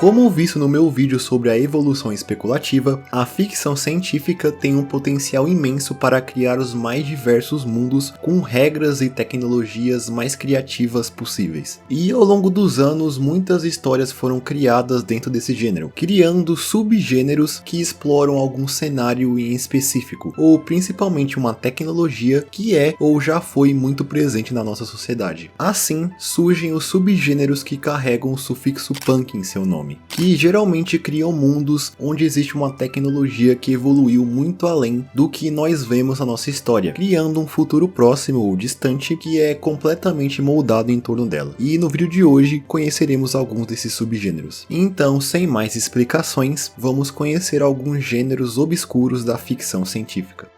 Como visto no meu vídeo sobre a evolução especulativa, a ficção científica tem um potencial imenso para criar os mais diversos mundos com regras e tecnologias mais criativas possíveis. E ao longo dos anos, muitas histórias foram criadas dentro desse gênero, criando subgêneros que exploram algum cenário em específico, ou principalmente uma tecnologia que é ou já foi muito presente na nossa sociedade. Assim, surgem os subgêneros que carregam o sufixo punk em seu nome, que geralmente criam mundos onde existe uma tecnologia que evoluiu muito além do que nós vemos na nossa história, criando um futuro próximo ou distante que é completamente moldado em torno dela. E no vídeo de hoje conheceremos alguns desses subgêneros. Então, sem mais explicações, vamos conhecer alguns gêneros obscuros da ficção científica.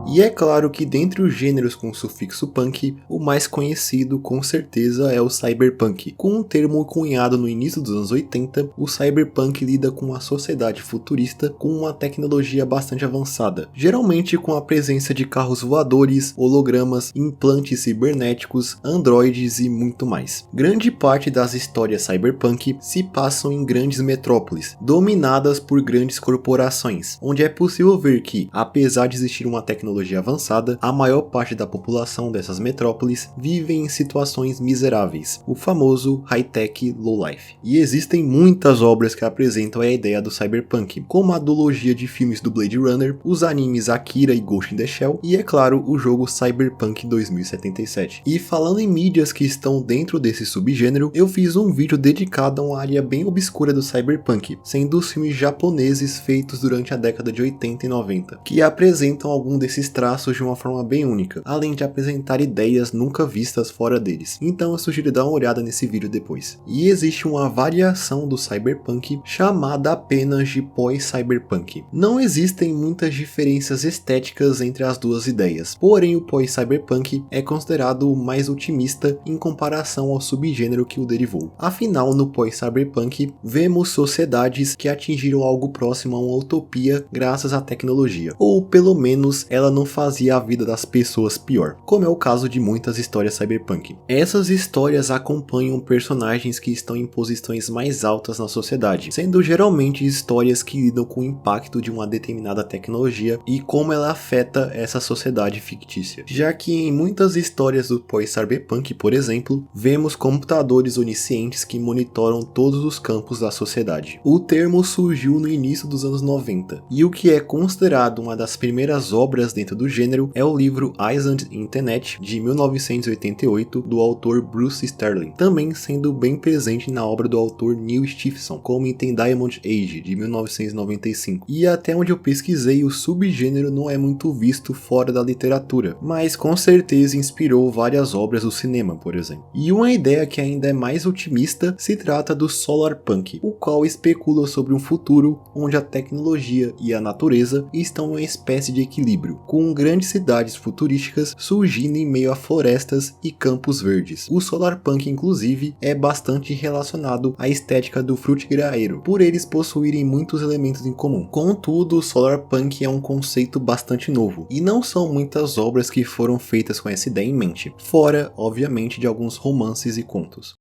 E é claro que dentre os gêneros com o sufixo punk, o mais conhecido com certeza é o cyberpunk. Com um termo cunhado no início dos anos 80, o cyberpunk lida com uma sociedade futurista com uma tecnologia bastante avançada, geralmente com a presença de carros voadores, hologramas, implantes cibernéticos, androides e muito mais. Grande parte das histórias cyberpunk se passam em grandes metrópoles, dominadas por grandes corporações, onde é possível ver que, apesar de existir uma tecnologia avançada, a maior parte da população dessas metrópoles vive em situações miseráveis, o famoso high-tech low-life. E existem muitas obras que apresentam a ideia do cyberpunk, como a duologia de filmes do Blade Runner, os animes Akira e Ghost in the Shell, e é claro, o jogo Cyberpunk 2077. E falando em mídias que estão dentro desse subgênero, eu fiz um vídeo dedicado a uma área bem obscura do cyberpunk, sendo os filmes japoneses feitos durante a década de 80 e 90, que apresentam algum desses traços de uma forma bem única, além de apresentar ideias nunca vistas fora deles. Então eu sugiro dar uma olhada nesse vídeo depois. E existe uma variação do cyberpunk chamada apenas de pós-cyberpunk. Não existem muitas diferenças estéticas entre as duas ideias, porém o pós-cyberpunk é considerado o mais otimista em comparação ao subgênero que o derivou. Afinal, no pós-cyberpunk, vemos sociedades que atingiram algo próximo a uma utopia graças à tecnologia, ou pelo menos ela não fazia a vida das pessoas pior, como é o caso de muitas histórias cyberpunk. Essas histórias acompanham personagens que estão em posições mais altas na sociedade, sendo geralmente histórias que lidam com o impacto de uma determinada tecnologia e como ela afeta essa sociedade fictícia. Já que em muitas histórias do pós-cyberpunk, por exemplo, vemos computadores oniscientes que monitoram todos os campos da sociedade. O termo surgiu no início dos anos 90, e o que é considerado uma das primeiras obras dentro do gênero é o livro Island Internet de 1988 do autor Bruce Sterling, também sendo bem presente na obra do autor Neil Stephenson, como em The Diamond Age de 1995. E até onde eu pesquisei, o subgênero não é muito visto fora da literatura, mas com certeza inspirou várias obras do cinema, por exemplo. E uma ideia que ainda é mais otimista se trata do Solarpunk, o qual especula sobre um futuro onde a tecnologia e a natureza estão em uma espécie de equilíbrio, com grandes cidades futurísticas surgindo em meio a florestas e campos verdes. O Solarpunk, inclusive, é bastante relacionado à estética do Fruitigrado, por eles possuírem muitos elementos em comum. Contudo, o Solarpunk é um conceito bastante novo, e não são muitas obras que foram feitas com essa ideia em mente, fora, obviamente, de alguns romances e contos.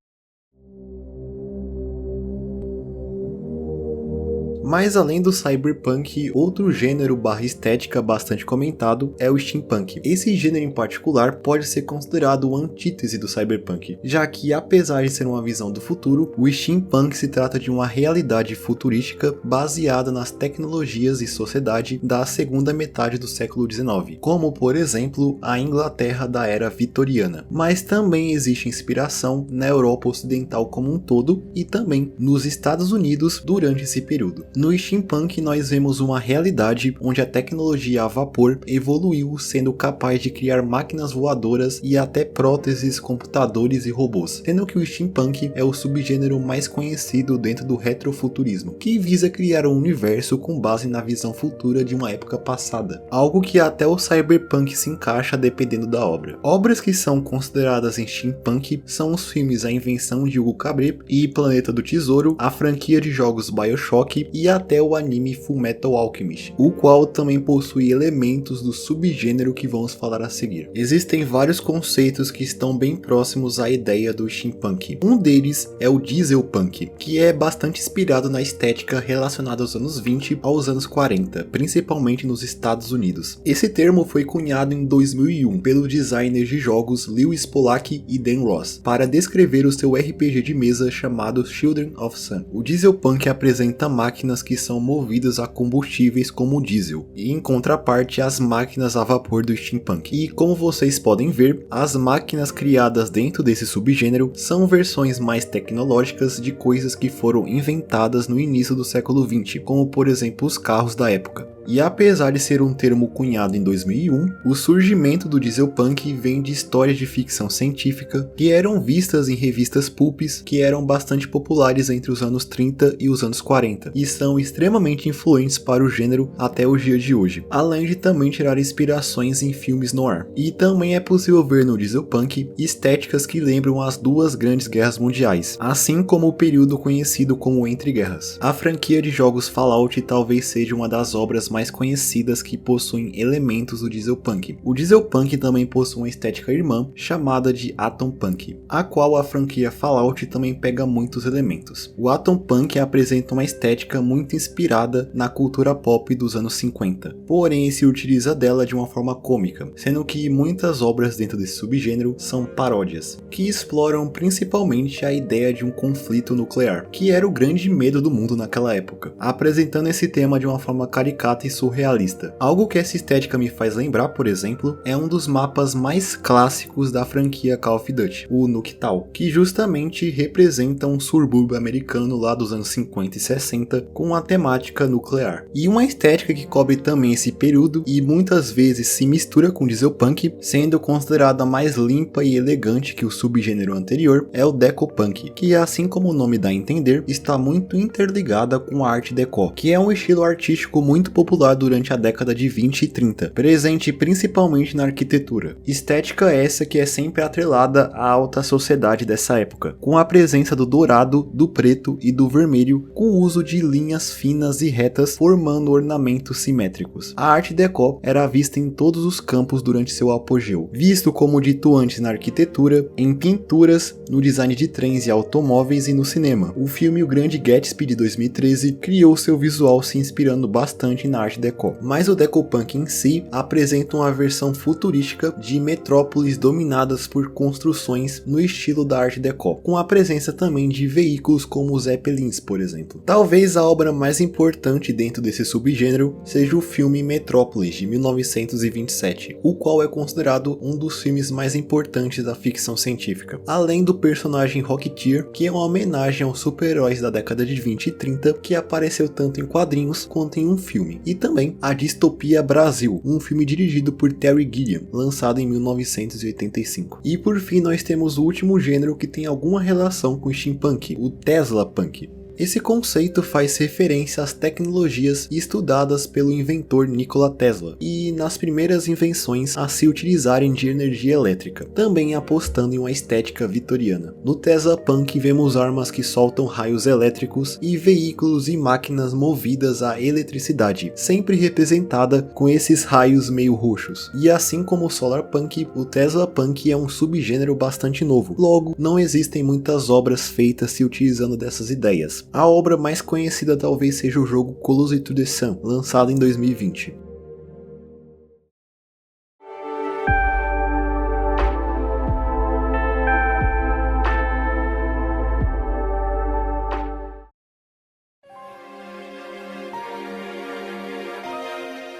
Mas além do cyberpunk, outro gênero barra estética bastante comentado é o steampunk. Esse gênero em particular pode ser considerado o antítese do cyberpunk, já que apesar de ser uma visão do futuro, o steampunk se trata de uma realidade futurística baseada nas tecnologias e sociedade da segunda metade do século XIX, como por exemplo a Inglaterra da era vitoriana. Mas também existe inspiração na Europa Ocidental como um todo e também nos Estados Unidos durante esse período. No steampunk nós vemos uma realidade onde a tecnologia a vapor evoluiu, sendo capaz de criar máquinas voadoras e até próteses, computadores e robôs, sendo que o steampunk é o subgênero mais conhecido dentro do retrofuturismo, que visa criar um universo com base na visão futura de uma época passada, algo que até o cyberpunk se encaixa dependendo da obra. Obras que são consideradas em steampunk são os filmes A Invenção de Hugo Cabret e Planeta do Tesouro, a franquia de jogos BioShock e e até o anime Fullmetal Alchemist, o qual também possui elementos do subgênero que vamos falar a seguir. Existem vários conceitos que estão bem próximos à ideia do steampunk. Um deles é o dieselpunk, que é bastante inspirado na estética relacionada aos anos 20 aos anos 40, principalmente nos Estados Unidos. Esse termo foi cunhado em 2001 pelo designer de jogos Lewis Polak e Dan Ross, para descrever o seu RPG de mesa chamado Children of Sun. O dieselpunk apresenta máquinas que são movidas a combustíveis como o diesel, e em contraparte as máquinas a vapor do steampunk. E como vocês podem ver, as máquinas criadas dentro desse subgênero são versões mais tecnológicas de coisas que foram inventadas no início do século XX, como por exemplo os carros da época. E apesar de ser um termo cunhado em 2001, o surgimento do dieselpunk vem de histórias de ficção científica que eram vistas em revistas pulps que eram bastante populares entre os anos 30 e os anos 40, e são extremamente influentes para o gênero até os dias de hoje, além de também tirar inspirações em filmes noir. E também é possível ver no dieselpunk estéticas que lembram as duas grandes guerras mundiais, assim como o período conhecido como Entre Guerras. A franquia de jogos Fallout talvez seja uma das obras mais conhecidas que possuem elementos do dieselpunk. O dieselpunk também possui uma estética irmã chamada de Atom Punk, a qual a franquia Fallout também pega muitos elementos. O Atom Punk apresenta uma estética muito inspirada na cultura pop dos anos 50, porém se utiliza dela de uma forma cômica, sendo que muitas obras dentro desse subgênero são paródias, que exploram principalmente a ideia de um conflito nuclear, que era o grande medo do mundo naquela época, apresentando esse tema de uma forma caricata e surrealista. Algo que essa estética me faz lembrar, por exemplo, é um dos mapas mais clássicos da franquia Call of Duty, o Nuketown, que justamente representa um subúrbio americano lá dos anos 50 e 60 com a temática nuclear. E uma estética que cobre também esse período e muitas vezes se mistura com dieselpunk, sendo considerada mais limpa e elegante que o subgênero anterior, é o decopunk, que assim como o nome dá a entender, está muito interligada com a Art Deco, que é um estilo artístico muito popular durante a década de 20 e 30, presente principalmente na arquitetura. Estética essa que é sempre atrelada à alta sociedade dessa época, com a presença do dourado, do preto e do vermelho, com o uso de linhas finas e retas formando ornamentos simétricos. A Art Deco era vista em todos os campos durante seu apogeu, visto como dito antes na arquitetura, em pinturas, no design de trens e automóveis e no cinema. O filme O Grande Gatsby de 2013 criou seu visual se inspirando bastante na Art Deco, mas o decopunk em si apresenta uma versão futurística de metrópoles dominadas por construções no estilo da Art Deco, com a presença também de veículos como os Zeppelins, por exemplo. Talvez a obra mais importante dentro desse subgênero seja o filme Metrópolis, de 1927, o qual é considerado um dos filmes mais importantes da ficção científica, além do personagem Rocketeer, que é uma homenagem aos super-heróis da década de 20 e 30 que apareceu tanto em quadrinhos quanto em um filme. E também a Distopia Brasil, um filme dirigido por Terry Gilliam, lançado em 1985. E por fim nós temos o último gênero que tem alguma relação com o steampunk, o Tesla Punk. Esse conceito faz referência às tecnologias estudadas pelo inventor Nikola Tesla e nas primeiras invenções a se utilizarem de energia elétrica, também apostando em uma estética vitoriana. No Tesla Punk vemos armas que soltam raios elétricos e veículos e máquinas movidas a eletricidade, sempre representada com esses raios meio roxos. E assim como o Solar Punk, o Tesla Punk é um subgênero bastante novo, logo não existem muitas obras feitas se utilizando dessas ideias. A obra mais conhecida talvez seja o jogo Close to the Sun, lançado em 2020.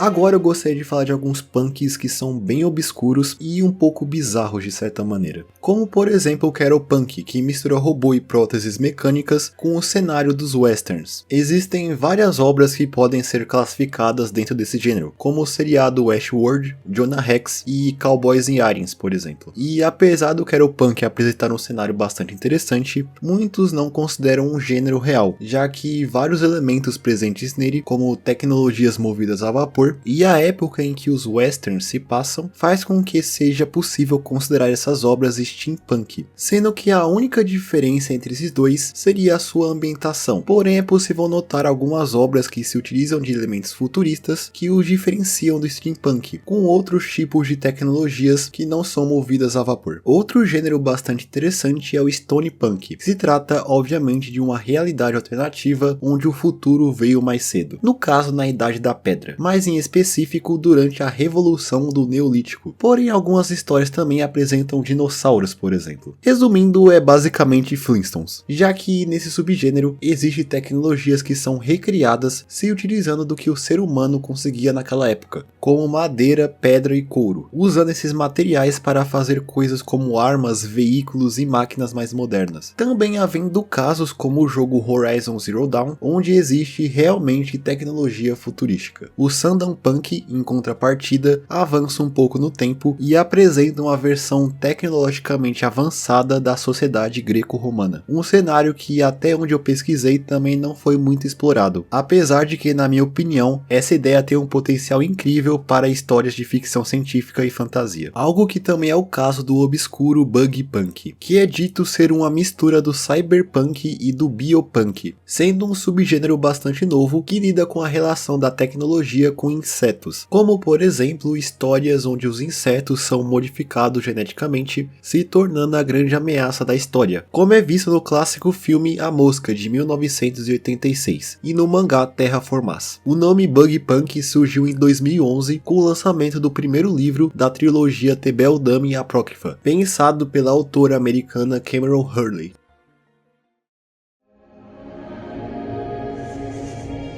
Agora eu gostaria de falar de alguns punks que são bem obscuros e um pouco bizarros de certa maneira. Como por exemplo o Cattle Punk, que mistura robô e próteses mecânicas com o cenário dos westerns. Existem várias obras que podem ser classificadas dentro desse gênero, como o seriado Westworld, Jonah Rex e Cowboys in Aliens, por exemplo. E apesar do Cattle Punk apresentar um cenário bastante interessante, muitos não consideram um gênero real, já que vários elementos presentes nele, como tecnologias movidas a vapor, vapor, e a época em que os westerns se passam faz com que seja possível considerar essas obras steampunk, sendo que a única diferença entre esses dois seria a sua ambientação. Porém, é possível notar algumas obras que se utilizam de elementos futuristas que os diferenciam do steampunk, com outros tipos de tecnologias que não são movidas a vapor. Outro gênero bastante interessante é o Stonepunk. Se trata, obviamente, de uma realidade alternativa onde o futuro veio mais cedo, no caso na Idade da Pedra, mas em específico durante a Revolução do Neolítico. Porém, algumas histórias também apresentam dinossauros, por exemplo. Resumindo, é basicamente Flintstones, já que nesse subgênero existem tecnologias que são recriadas se utilizando do que o ser humano conseguia naquela época, como madeira, pedra e couro, usando esses materiais para fazer coisas como armas, veículos e máquinas mais modernas. Também havendo casos como o jogo Horizon Zero Dawn, onde existe realmente tecnologia futurística. O Sandom Punk, em contrapartida, avança um pouco no tempo e apresenta uma versão tecnologicamente avançada da sociedade greco-romana. Um cenário que até onde eu pesquisei também não foi muito explorado, apesar de que, na minha opinião, essa ideia tem um potencial incrível para histórias de ficção científica e fantasia. Algo que também é o caso do obscuro Bug Punk, que é dito ser uma mistura do cyberpunk e do biopunk, sendo um subgênero bastante novo que lida com a relação da tecnologia com insetos, como por exemplo histórias onde os insetos são modificados geneticamente, se tornando a grande ameaça da história, como é visto no clássico filme A Mosca de 1986 e no mangá Terraformars. O nome Bug Punk surgiu em 2011 com o lançamento do primeiro livro da trilogia The Beldame Apócrifa, pensado pela autora americana Cameron Hurley.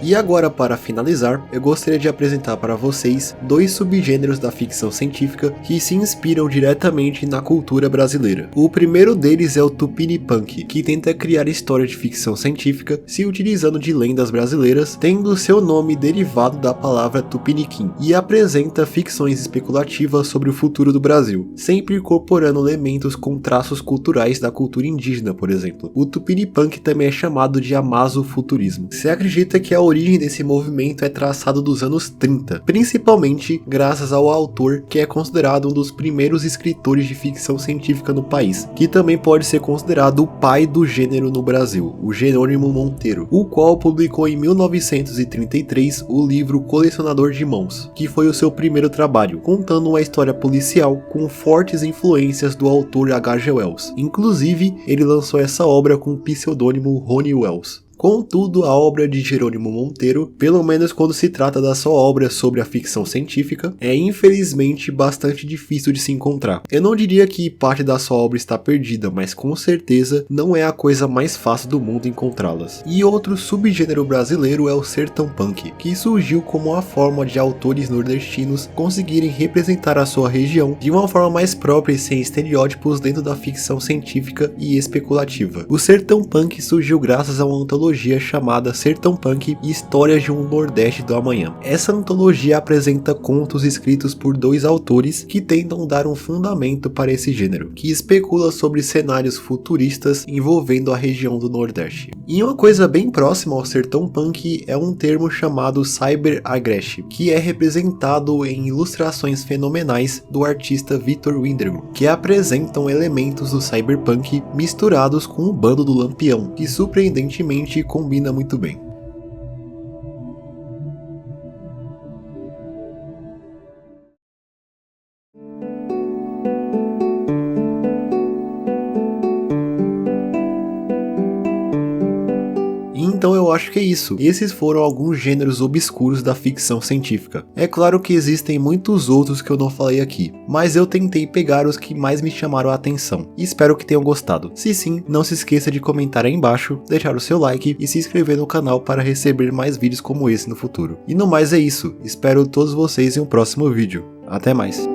E agora, para finalizar, eu gostaria de apresentar para vocês dois subgêneros da ficção científica que se inspiram diretamente na cultura brasileira. O primeiro deles é o Tupinipunk, que tenta criar história de ficção científica se utilizando de lendas brasileiras, tendo seu nome derivado da palavra Tupiniquim, e apresenta ficções especulativas sobre o futuro do Brasil, sempre incorporando elementos com traços culturais da cultura indígena, por exemplo. O Tupinipunk também é chamado de Amazofuturismo. Se acredita que a origem desse movimento é traçado dos anos 30, principalmente graças ao autor que é considerado um dos primeiros escritores de ficção científica no país, que também pode ser considerado o pai do gênero no Brasil, o Jerônimo Monteiro, o qual publicou em 1933 o livro Colecionador de Mãos, que foi o seu primeiro trabalho, contando uma história policial com fortes influências do autor H.G. Wells. Inclusive, ele lançou essa obra com o pseudônimo Rony Wells. Contudo, a obra de Jerônimo Monteiro, pelo menos quando se trata da sua obra sobre a ficção científica, é infelizmente bastante difícil de se encontrar. Eu não diria que parte da sua obra está perdida, mas com certeza não é a coisa mais fácil do mundo encontrá-las. E outro subgênero brasileiro é o sertão punk, que surgiu como uma forma de autores nordestinos conseguirem representar a sua região de uma forma mais própria e sem estereótipos dentro da ficção científica e especulativa. O sertão punk surgiu graças a uma antologia chamada Sertão Punk e Histórias de um Nordeste do Amanhã. Essa antologia apresenta contos escritos por dois autores que tentam dar um fundamento para esse gênero, que especula sobre cenários futuristas envolvendo a região do Nordeste. E uma coisa bem próxima ao Sertão Punk é um termo chamado Cyber-Agreste, que é representado em ilustrações fenomenais do artista Victor Windergru, que apresentam elementos do cyberpunk misturados com o bando do Lampião, que surpreendentemente combina muito bem. Então eu acho que é isso. Esses foram alguns gêneros obscuros da ficção científica. É claro que existem muitos outros que eu não falei aqui, mas eu tentei pegar os que mais me chamaram a atenção, e espero que tenham gostado. Se sim, não se esqueça de comentar aí embaixo, deixar o seu like e se inscrever no canal para receber mais vídeos como esse no futuro. E no mais é isso, espero todos vocês em um próximo vídeo. Até mais!